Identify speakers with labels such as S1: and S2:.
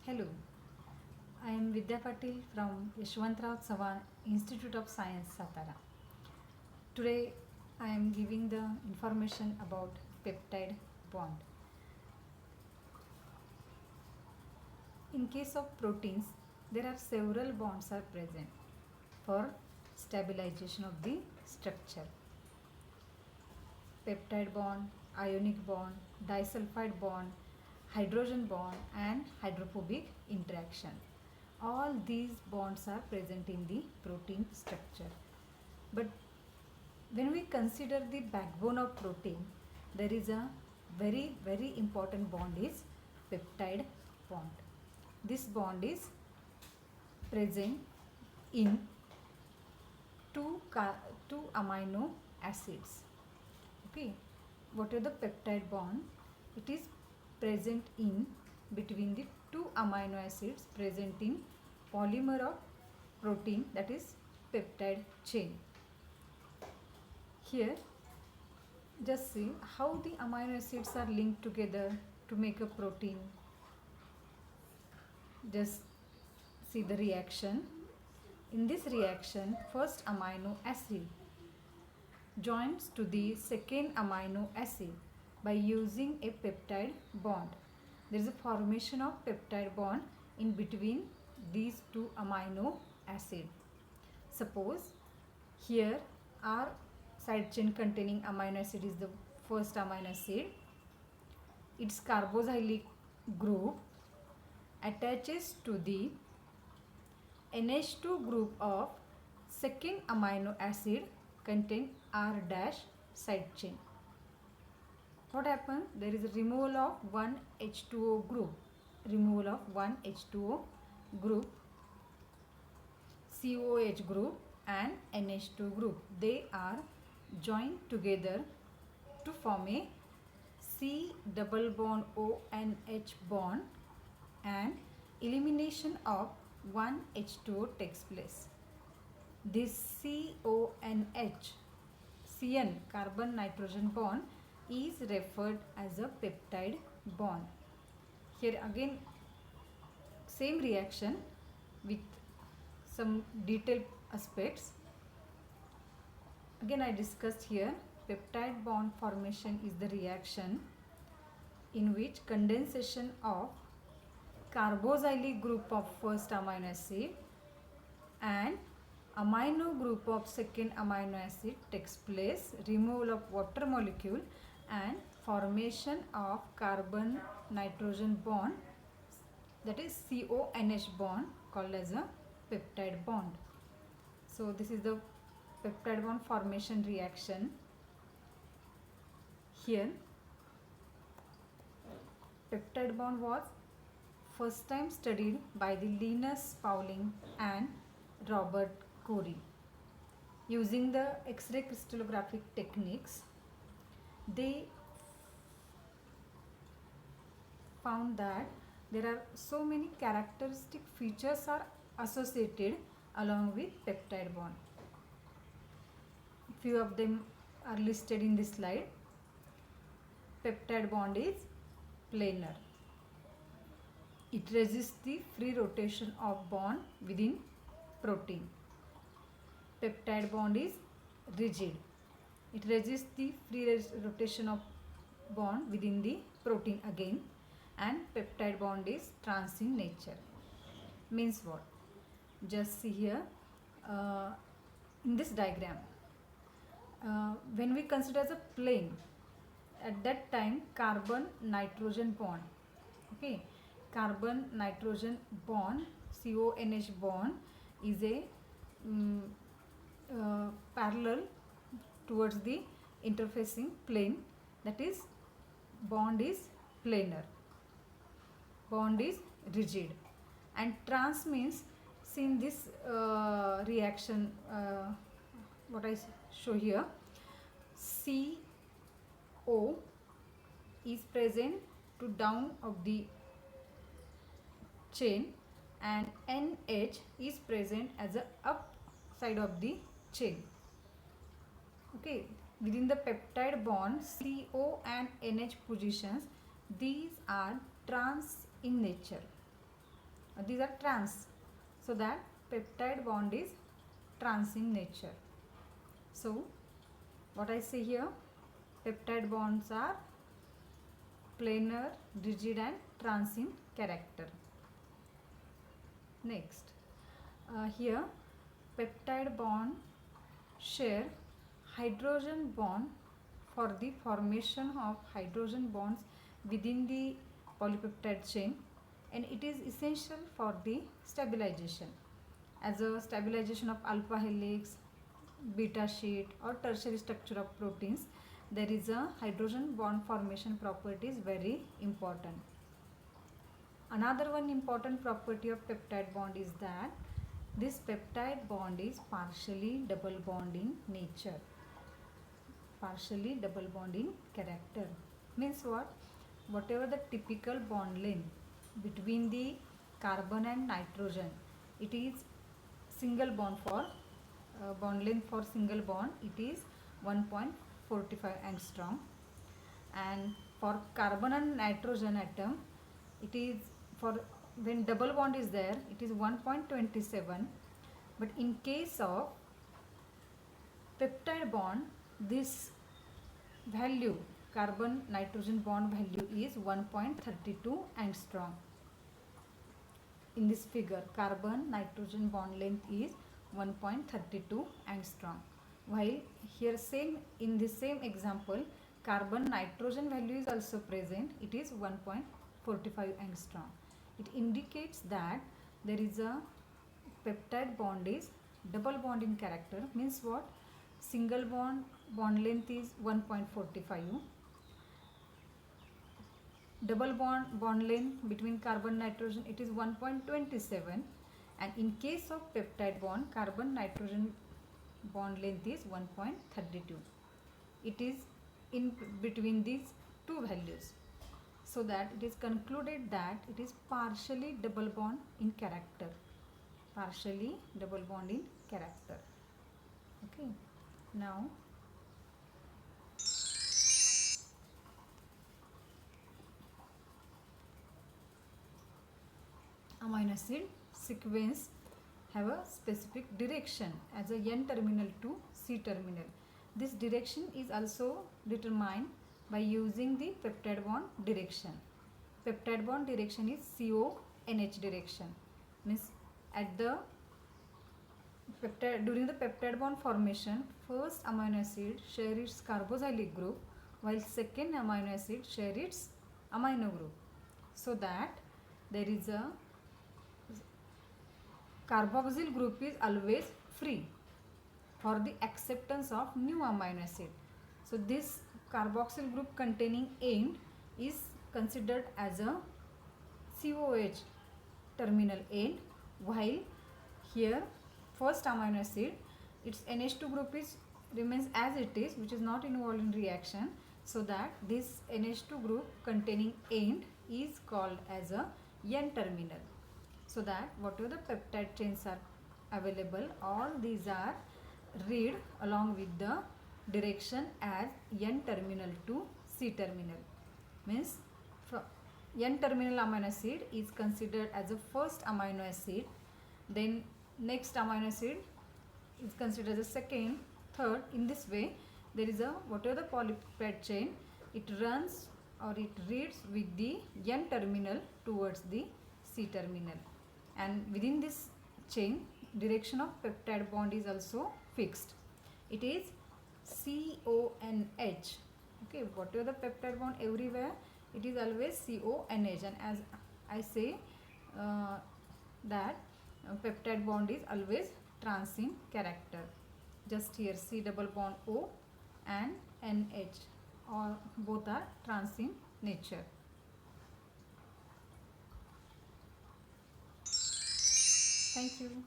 S1: Hello, I am Vidya Patil from Yashwantrao Savan Institute of Science, Satara. Today I am giving the information about peptide bond. In case of proteins, there are several bonds are present for stabilization of the structure. Peptide bond, ionic bond, disulfide bond, hydrogen bond and hydrophobic interaction. All these bonds are present in the protein structure. But when we consider the backbone of protein, there is a very important bond is peptide bond. This bond is present in two amino acids. Okay, what are the peptide bond? It is present in between the two amino acids present in polymer of protein, that is peptide chain. Here just see how the amino acids are linked together to make a protein. Just see the reaction. In this reaction, first amino acid joins to the second amino acid by using a peptide bond. There is a formation of peptide bond in between these two amino acid. Suppose here R side chain containing amino acid is the first amino acid. Its carboxylic group attaches to the NH2 group of second amino acid contain R dash side chain. What happens? There is a removal of one H2O group. Removal of one H2O group, COH group and NH2 group. They are joined together to form a C double bond ONH bond and elimination of one H2O takes place. This CONH, CN carbon nitrogen bond is referred as a peptide bond. Here again same reaction with some detailed aspects. Again I discussed here peptide bond formation is the reaction in which condensation of carboxylic group of first amino acid and amino group of second amino acid takes place, removal of water molecule and formation of carbon nitrogen bond, that is CONH bond, called as a peptide bond. So this is the peptide bond formation reaction. Here peptide bond was first time studied by the Linus Pauling and Robert Corey. Using the X-ray crystallographic techniques, they found that there are so many characteristic features are associated along with peptide bond. Few of them are listed in this slide. Peptide bond is planar. It resists the free rotation of bond within protein. Peptide bond is rigid. It resists the free rotation of bond within the protein again. And peptide bond is trans in nature. Means what? Just see here in this diagram. When we consider as a plane, at that time carbon nitrogen bond, okay, carbon nitrogen bond CONH bond is a parallel towards the interfacing plane, that is bond is planar, bond is rigid. And trans means, see in this reaction what I show here, CO is present to down of the chain and NH is present as a up side of the chain. Okay, within the peptide bond CO and NH positions, these are trans in nature. these are trans, so that peptide bond is trans in nature. So what I say here, peptide bonds are planar, rigid and trans in character. Next, here peptide bond share hydrogen bond for the formation of hydrogen bonds within the polypeptide chain, and it is essential for the stabilization. As a stabilization of alpha helix, beta sheet or tertiary structure of proteins, there is a hydrogen bond formation property is very important. Another one important property of peptide bond is that this peptide bond is partially double bond in nature, partially double bond in character. Means what? Whatever the typical bond length between the carbon and nitrogen, it is single bond for bond length for single bond, it is 1.45 angstrom, and for carbon and nitrogen atom, it is, for when double bond is there, it is 1.27. But in case of peptide bond, this value, carbon nitrogen bond value, is 1.32 angstrom. In this figure, carbon nitrogen bond length is 1.32 angstrom, while here same, in the same example, carbon nitrogen value is also present, it is 1.45 angstrom. It indicates that there is a peptide bond is double bond in character. Means what? Single bond length is 1.45, double bond length between carbon nitrogen, it is 1.27, and in case of peptide bond, carbon nitrogen bond length is 1.32. It is in between these two values, so that it is concluded that it is partially double bond in character, partially double bond in character. Okay, now amino acid sequence have a specific direction as a N terminal to C terminal. This direction is also determined by using the peptide bond direction. Peptide bond direction is CONH direction. Means at the peptide, during the peptide bond formation, first amino acid share its carboxylic group, while second amino acid share its amino group, so that there is a carboxyl group is always free for the acceptance of new amino acid. So this carboxyl group containing end is considered as a COH terminal end, while here first amino acid, its NH2 group is remains as it is, which is not involved in reaction, so that this NH2 group containing end is called as a N terminal. So that whatever the peptide chains are available, all these are read along with the direction as N terminal to C terminal. Means N terminal amino acid is considered as a first amino acid, then next amino acid is considered as a second, third. In this way, there is a, whatever the polypeptide chain, it runs or it reads with the N terminal towards the C terminal, and within this chain, direction of peptide bond is also fixed. It is CONH. Okay, whatever the peptide bond, everywhere it is always CONH, and as I say that peptide bond is always trans in character. Just here C double bond O and NH, or both are trans in nature. Thank you.